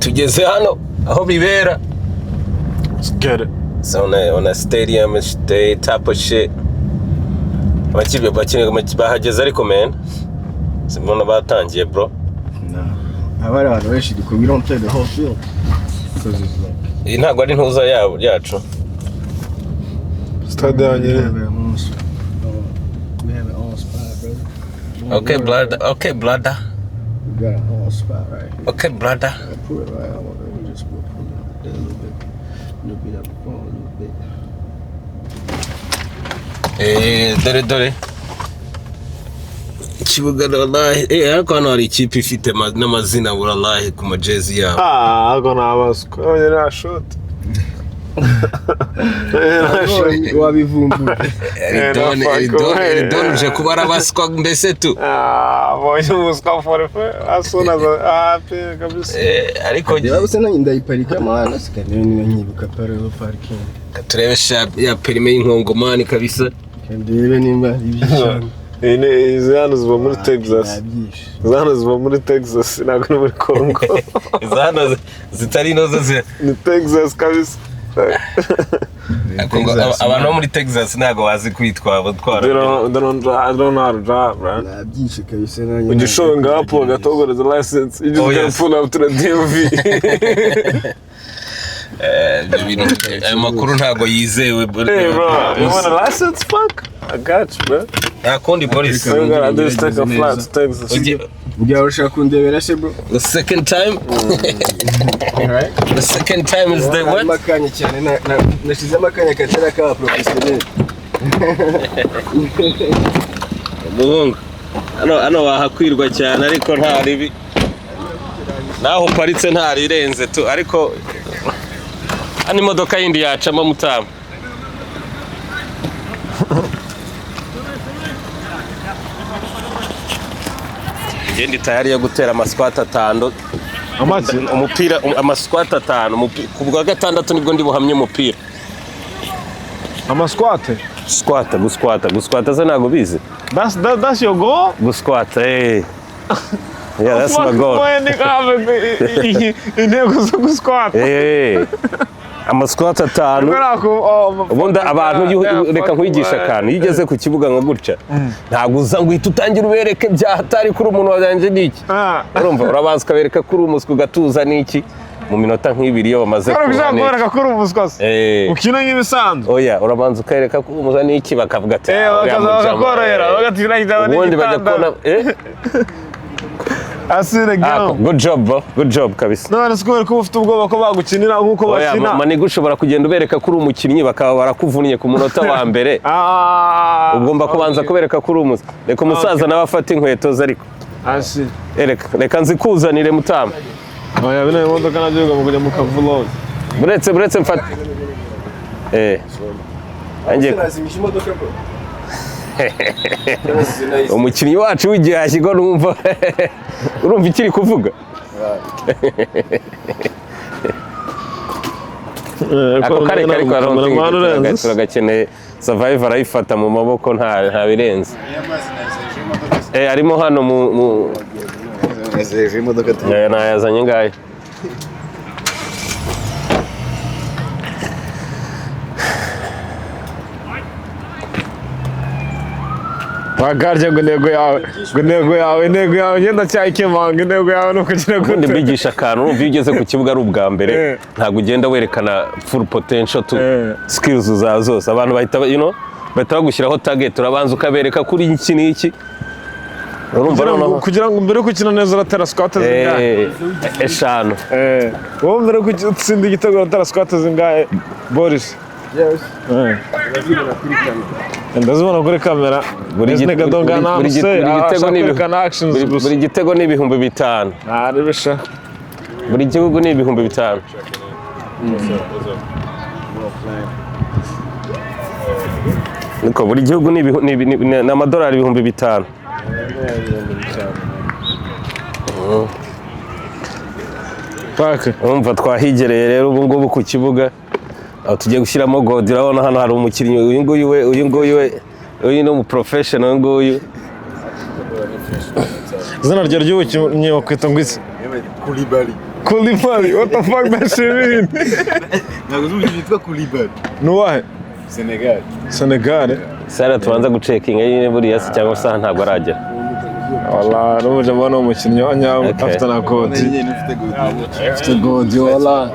tugeze hano aho bibera. Let's get it. So on a stadium day type of shit. Abakinnyi bahageze ariko man. Simona batangiye bro. Nah. Abari abantu benshi we don't play the whole field. Because it's like ntabwo ari ntuza yacu. Stade yanjye. We have our own spot, brother. Okay, brother. Okay, brother. We got our own spot right here. Okay, brother. I put it right. I want to just put it a little bit up the phone a little bit. Dore. Kibuga wallahi. Ariko hano hari ikipe ifite n'amazina wallahi ku majezi yabo. Ako nabaswa. Oye na shot. Wabivumbuye. Don je kuba arabaswa mbese tu. Boye umuswa forefe asona pe kabisa. Ariko Yabuse nanjye ndayiparika mana sikanire nyibuka parallel parking. Turebe ya perime y'inkongomani kabisa. Ndebe nimba ibishano. Izano ziba muri Texas. Izano ziba muri Texas ntabwo muri Congo. Izano zitari inoze ni Texas kabisa. Abantu bo muri Texas ntabwo bazi kwitwa batwara. I don't know how to drive, man. Nabyishe kabisa nanjye. When you showing up on a Togo the license, you just gotta pull up to the DMV. Amakuru ntabwo yizewe. Hey bro, you want a license? Fuck, I got you, bro. Nakundi Boris. So you gotta just take a flight to Texas. Ujya ushaka kundebera se bro? The second time? Right? The second time is the what? Makanya cyane nashize makanya katera ka professional. Muhungu. Hano wahakwirwa cyane ariko nta ribi. Naho paritse nta rirenze tu ariko ani modoka yindi yacamo mutama. Gendi tayari yo gutera amasquat 5. Amazi umupira amasquat 5 ku bwa gatandatu nibwo ndi buhamye umupira. Amasquat? Squat ze nago bize. That's your goal? Squat, eh. Yeah, that's my goal. Intego zo squat. Amasquat 5. Ubundi abantu reka nkwigisha akantu yigeze ku kibuga nka gutya. Ntabwo uza ngo itutangira ubereke byahatari kuri umuntu wajanje niki. Urumva urabanza kabereka kuri umuswa gatuza niki mu minota nk'ibiri yo bamaze kubona. Urabishaka kuri umuswa. Ukina nk'ibisanzwe. Oya urabanza ukareka kuri umuza niki bakavuga ati. Bakazakorera bagatira igitabo. Ubundi bajya kubona Asire go. Good job bro. Good job kabisa. None sikubera ko ufite ubwoba ko bagukinira nkuko bakina. Oya mani gushobora kugenda ubereka kuri umukinnyi bakaba barakuvunye ku munota wa mbere. Ugomba kubanza kubereka kuri umusa. Reka umusaza nawe afata inkweto ze ariko. Asi. Reka nzikuzanire mutama. Oya bine imodoka nagiye mu kujya mu kavulon. Buretse mfata. Angiye nazimisha imodoka bro. Umukinnyi wacu w'igihe yashyirwa numva urumva ikiri kuvuga. Ako kare turagakeneye survivor arayifata mu maboko nta birenze. Arimo hano mu nazeje imodoka nayazanye ngayo. Bagarje intego yawe ngenda cyayikemanga intego yawe no kugira ngo ubundi mbigisha akantu urumva iyo ugeze ku kibuga ari ubwa mbere ntabwo ugenda werekana full potential to skills zawe zose. Abantu bahita bagushyiraho target urabanza ukabereka kuri iki n'iki. Urumva kugira ngo mbere gukina neza uratera squat zingahe? 5. Wowe mbere gutsinda igitego uratera squat zingahe Boris? Yes. Ndazibona kuri kamera. Buri gitego ni 5,000. Aribisha. Buri gihugu ni 5,000. Niko buri gihugu ni amadolari 5,000. Paka. Umva twahigereye rero ubu ngubu ku kibuga. Aho tugiye gushyiramo God. Urabona hano hari umukinnyi uyu nguyu ni umu professional nguyu. Izina rye ry'ubukinnyi wakwita ngo iki? Koulibaly. Koulibaly, what the fuck that shit mean? Ntabwo uzi uburyo yitwa Koulibaly. Nuwahe? Senegal. Senegal. Sara tubanza gucekinga nyine buriya se cyangwa se ntabwo aragera. Wala n'uje mbona umukinnyi wa nyawo afite na koti. Afite godi wala.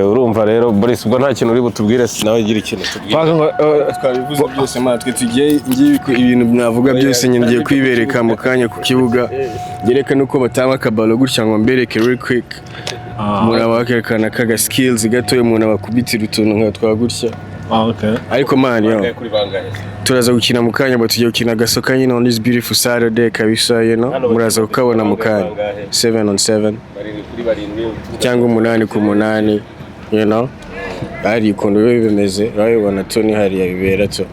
Urumva rero Boris ubwo nta kintu uri butubwire nawe gira ikintu tubwire. Twabivuze byose matwe tugiye ibintu byavuga byose nyine ngiye kwibereka mu kanya ku kibuga. Yerekana uko batanga akabalo gutya ngo mbereke real quick. Umuntu abakerekana kaga skills gatoye umuntu abakubitira utuntu nka twagutya. Okay. Ariko man yo. Turaza gukina mu kanya but tugiye gukina gasoka nyine on this beautiful Saturday kabisa you know. Muraza kukabona mu kanya 7 on 7. Cyangwa 8 ku 8 you know. Ari ukuntu biba bimeze urabibona Tony hari yabibera to.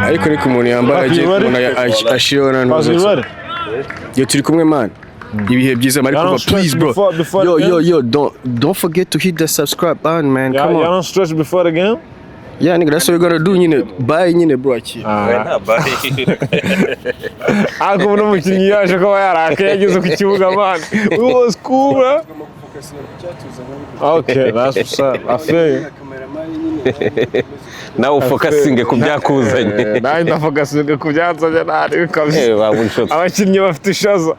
Ariko ni ku muntu yambara je umuntu ashirona n'uzo. Yo turi kumwe man. Ibihe byiza mari kuva please bro. Yo don't forget to hit the subscribe button man. Come on. You don't stretch before the game? Yeah nigga that's what we're gonna do nyine bye nyine bro aki. Ako no mukinnyi yaje ko yarakaye yageze ku kibuga man. It was cool bro. Okay, that's what's up. I feel you. Nawe ufokasinge ku byakuzanye. Nawe ndafokasinge ku byanzanye nari kabisa. Abakinnyi bafite ishaza.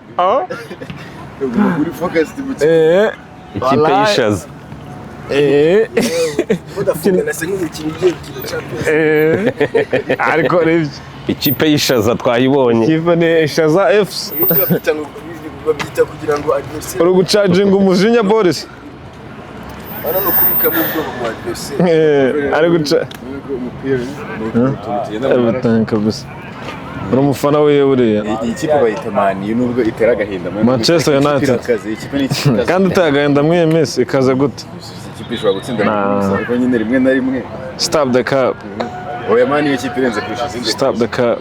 Uri focus tibutse. Ikipe y'ishaza. Udafunga na sengu mukinnyi ugiye gukina Ariko revye. Ikipe y'ishaza twayibonye. Ikipe ni ishaza FC. Babyita kugira ngo adversaire. Uri gucharging umujinya Boris. Ana no kubika mu bwoko bwa adversaire. Ari guca. Everything kabisa. Uri umufana wiwe buriya. Iyi kipe bayita Man U nubwo itera agahinda. Manchester United. Kandi utagahinda mwe Messi ikaza gute? Ikipe ishobora gutsinda ariko nyine rimwe na rimwe. Stop the cup. Oya Man U ikipe irenze kurusha izindi. Stop the cup.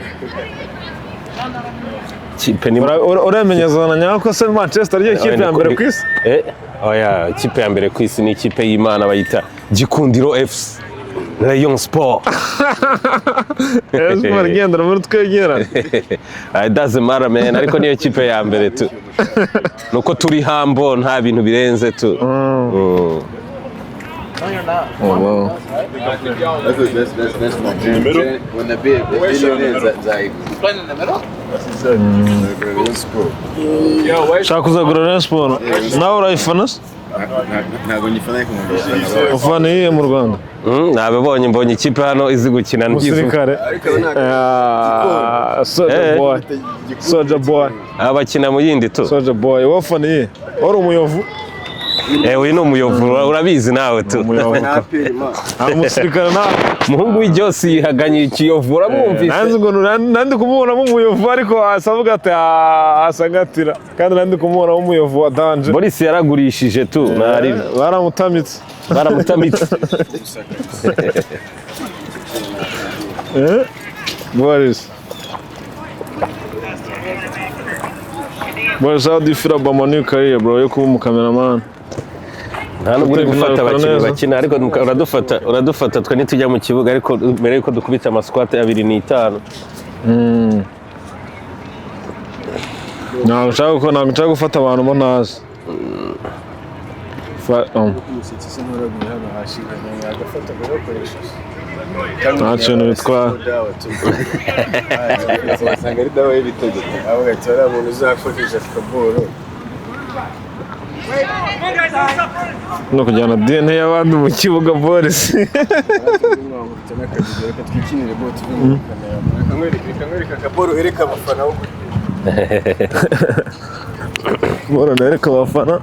Ikipe ni uramenyezana nyako se Manchester ariyo kipe ya mbere ku isi? Oya ikipe ya mbere ku isi ni ikipe y'Imana bayita Gikundiro FC. Rayon Sport. Sport gendera muri twegera. It doesn't matter man ariko niyo kipe ya mbere tu. Nuko turi hambo nta bintu birenze tu. Oh wow. That's my dream. When the billionaires like playing in the middle. Shaka kuzagura Rayon Sport. Nawe urayifana? Ntabwo nyifana kumubisha. Ufana iyihe mu Rwanda? Nabibonye mbonye ikipe hano izi gukina Musirikare. Soldier boy. Abakina mu yindi tu. Soldier boy. Wafana iyihe? Uri umuyovu? Uyu ni umuyovu urabizi nawe tu. Umusirikare nawe. Muhungu w'Ijosi yihaganye ikiyovu uramwumvise. Nanzi ngo nandi kumubona mu muyovu ariko asavuga ati asangatira. Kandi nandi kumubona mu muyovu wa danje. Boris yaragurishije tu nari baramutamitse. Boris. Boris, how do you feel about my new career, bro? Yo kuba umukameraman. Nta nubwo uri gufata abakinnyi bakina ariko uradufata twe nitujya mu kibuga ariko mbere yuko dukubita amasquat 2-5. Ntabwo nshaka gufata abantu bo ntazi. Nta kintu bitwara. Wasanga ari dawa y'ibitego. Abo gatora umuntu uzakoresha football. No kujyana DNA y'abandi mu kibuga Boris. Twikinire bot kamwereka kaporo ereka abafana wo. Bora nereka abafana.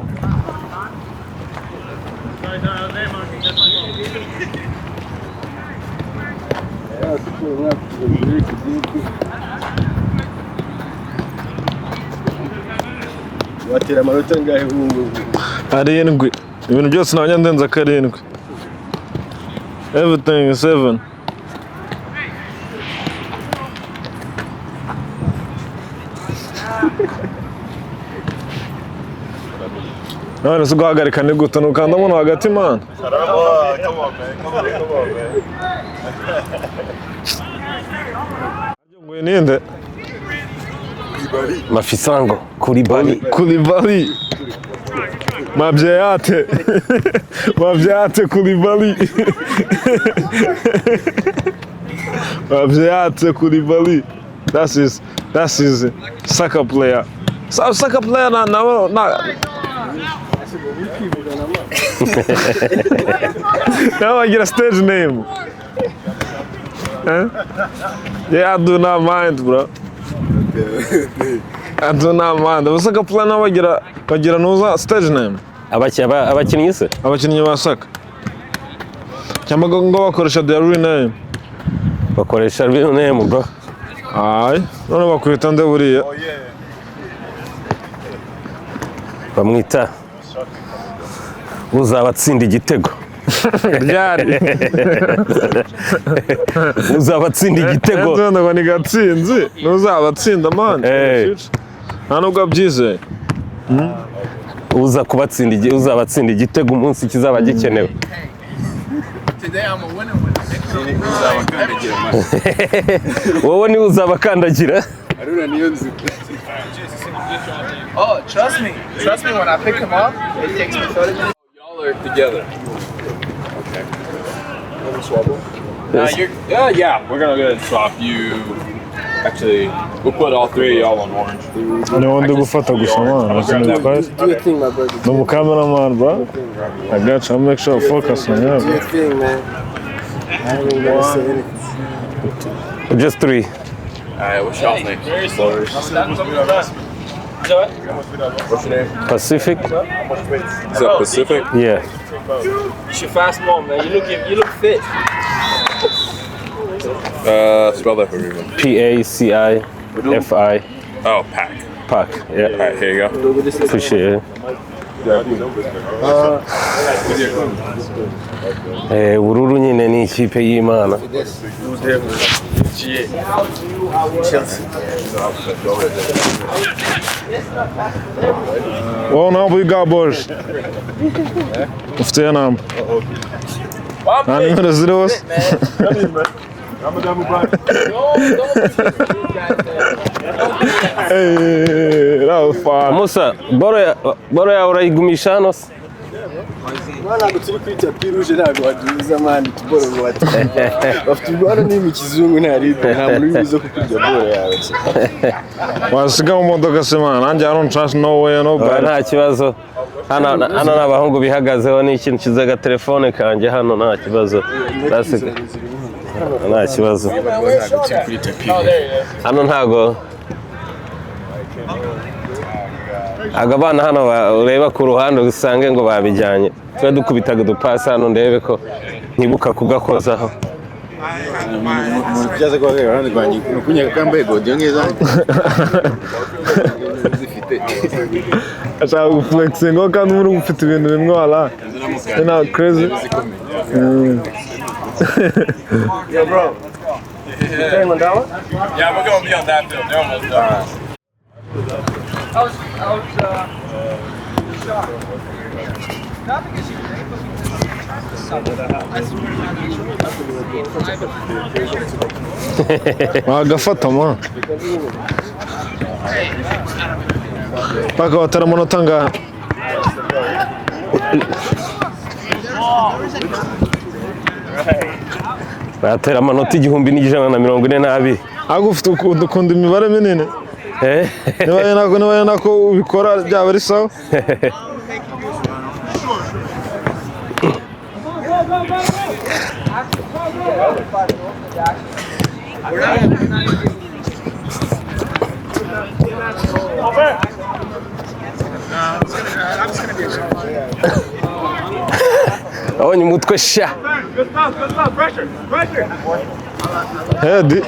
Watera amanota ngahe ubu? 7. Ibintu byose nabanya ndenza 7. Everything is 7. None se guhagarika ni gute nukanda muno hagati man. Ngo ninde? Mafisango Koulibaly. Koulibaly. Mabyeyate. Mabyeyate Koulibaly. Mabyeyate Koulibaly. That's his soccer player. So soccer player na. Now I get a stage name. Huh? Yeah, I do not mind, bro. I do not mind. The soccer player now I get a stage name. Abakinnyi se? Abakinnyi ba soccer. Cyangwa ngo bakoresha their real name. Bakoresha real name, bro. Ay, none bakwita nde buriya. Bamwita uzabatsinda igitego. Ryari. Uzabatsinda igitego. None ngo ni gatsinzi. Nuzabatsinda man. Nta nubwo abyizeye. Uzabatsinda igitego umunsi kizaba gikenewe. Wowe ni uzabakandagira. Oh, trust me when I pick him up, it takes me 30 minutes. Y'all are together. Okay. Let me swabble. Yeah, we're gonna go ahead and swap you. Actually, we'll put all three of y'all on orange. Ni wonde gufata gusa man. Do your thing, my brother. No cameraman, bro. I got you. I'll make sure I focus on you. Do your thing, man. I ain't even gonna say anything. Just 3. Alright, what's y'all's name? What's your name? Pacific? Is that Pacific? Yeah. You should fast ball, man. You look fit. Spell that for me, man. PACIFI. Oh, Pac. Pac. Yeah. Alright, here you go. Appreciate it. Bururu nyine ni ikipe y'Imana. Wowe ntabwo wiga Boris. Ufite namba. Nta nimero ziri hose. Hey, that was fun. Musa, boro yawe urayigumisha hano se? Ntabwo turi kuri tapi ruje ntabwo waduhuza mani tuboro ngo bati. Bafite ubwana n'imi kizungu nta muri bizo kukurya boro yawe. Wasiga mu modoka se man. Nanjye I don't trust no way no bad. Nta kibazo. Hano n'abahungu bihagazeho n'ikintu kizaga telefone kanjye hano nta kibazo. Nta kibazo. Hano ntago abana hano ureba ku ruhande usange ngo babijyanye. Twe dukubitaga udupasi hano ndebe ko ntibuka kugakozaho. Byaza ko abana rwanjye kunyaka kambaye godiyo ngeza. Ashaka guflexinga kandi uri ufite ibintu bimwe wala. Not crazy. Yo, bro. You paying $1? Yeah, we're gonna be on that field. They're almost done. I was shocked. Wagafata man. Paka watara amanota angahe? Batera amanota 1142. Agufite ukunda imibare minini? Niba nako ubikora byaba ari sawa? Abonye umutwe sha. Head.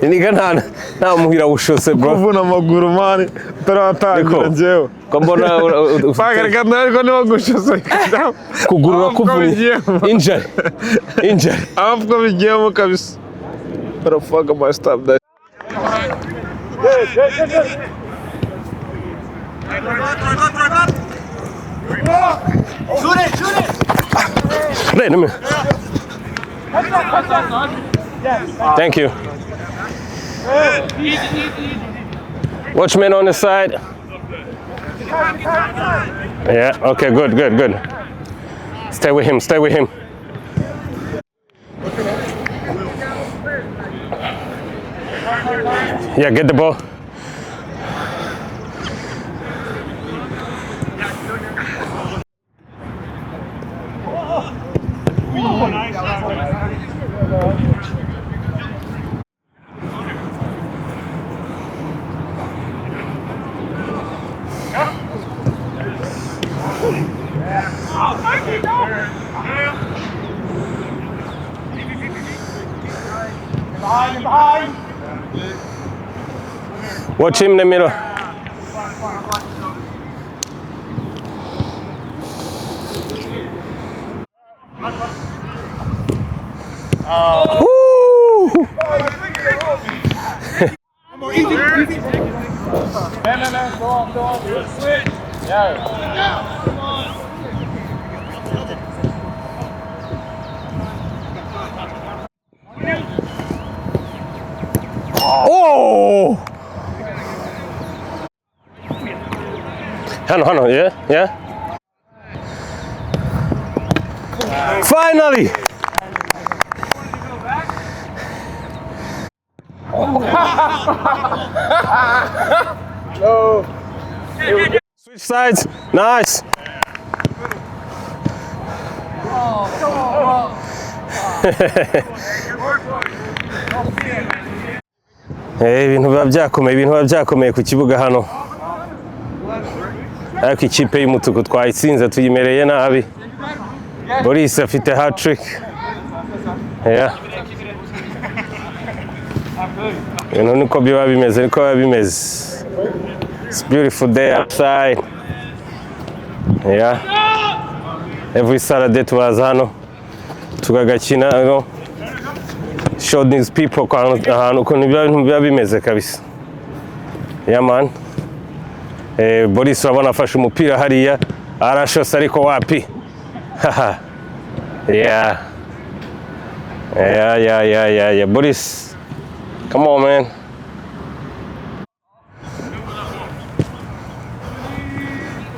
Niga nta muhira ushose bro. Kuvuna amaguru mani taratangira njyewe. Ko mbona Bagarika nariko niba gushose. kugurura kuvuna injury. Afko bigiyemo kabisa. But fuck my stop that. Wait a minute. Thank you. Watch men on the side. Yeah, okay, good, good, good. Stay with him, stay with him. Yeah, get the ball. Watch him in the middle. Woo! Oh! Hang on, yeah, yeah. Finally! No. Switch sides, nice. Ibintu biba byakomeye ku kibuga hano. Ariko ikipe y'umutuku twayitsinze tuyimereye nabi. Boris afite hat-trick. Yeah. Ibintu niko biba bimeze, niko biba bimeze. It's beautiful day outside. Yeah. Every Saturday tubaza hano tugagakina, you know. Show these people ahantu ukuntu ibintu biba bimeze kabisa. Yeah man. Boris urabona afashe umupira hariya arashose ariko wapi. Haha. Yeah. Yeah. Boris. Come on, man.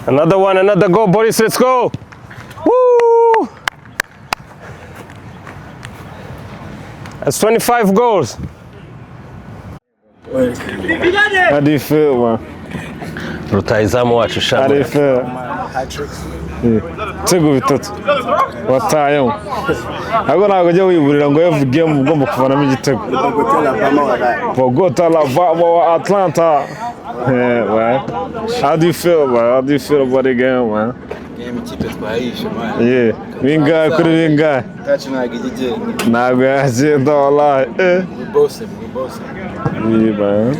Another one, another goal, Boris, let's go. Woo! That's 25 goals. How do you feel, man? Rutahizamu wacu How do you feel? Tego bitatu watayemo ahubwo ntabwo ujya wiburira ngo yavugiye mu ugomba kuvanamo igitego Bogota la Vamo Atlanta. Yeah, how do you feel, man? How do you feel about the game, man? Yeah, bingahe kuri bingahe ntabwo yagenda wallahi. Yeah, man.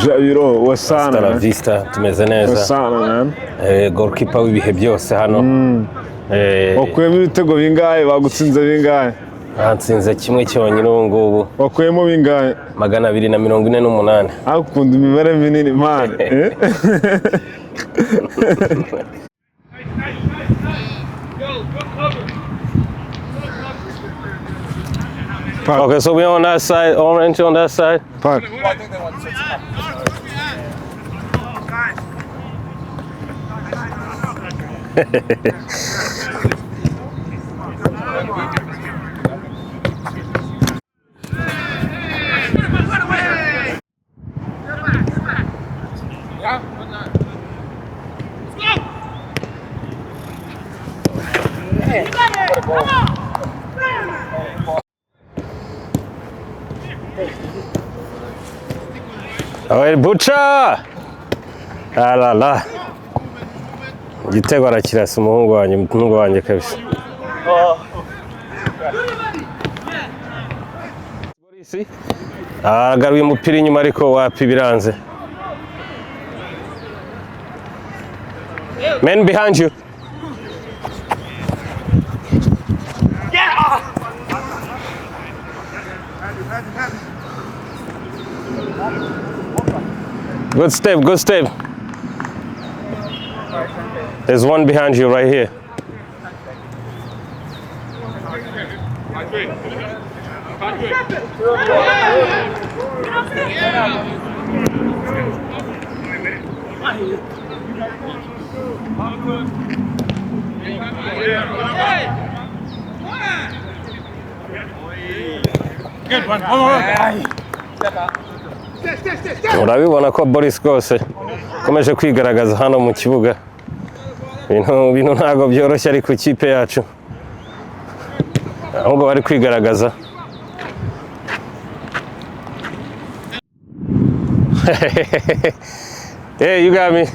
Jairo, wasana. Hasta la vista, tumeze neza. Wasana, man. Goalkeeper w'ibihe byose hano. Wakuyemo ibitego bingahe, bagutsinze bingahe? Natsinze kimwe cyonyine ubu ngubu. Wakuyemo bingahe? 248. Akunda imibare minini, man. Okay, so we're on that side, orange on that side. Park. Alright, Butcher! Ah la la. Igitego arakirasa umuhungu wanjye kabisa. Boris agaruye umupira inyuma ariko wapi biranze. Men behind you. Good step, good step. There's one behind you right here. Urabibona ko Boris rwose akomeje kwigaragaza hano mu kibuga. Ibintu ntabwo byoroshye ari ku ikipe yacu, ahubwo bari kwigaragaza. Hey, you got me.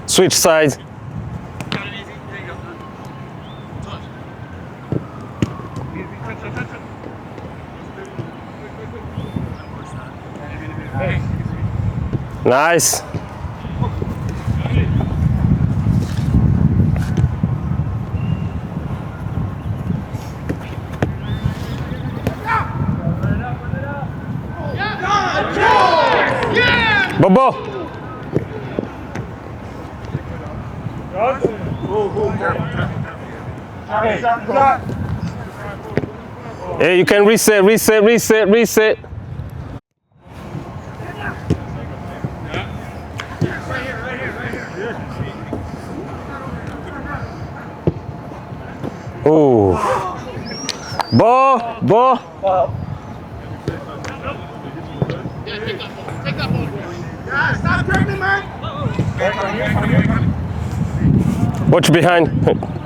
Switch sides. Nice. Bobo. Hey, you can reset. Ooh. Bo. Watch behind.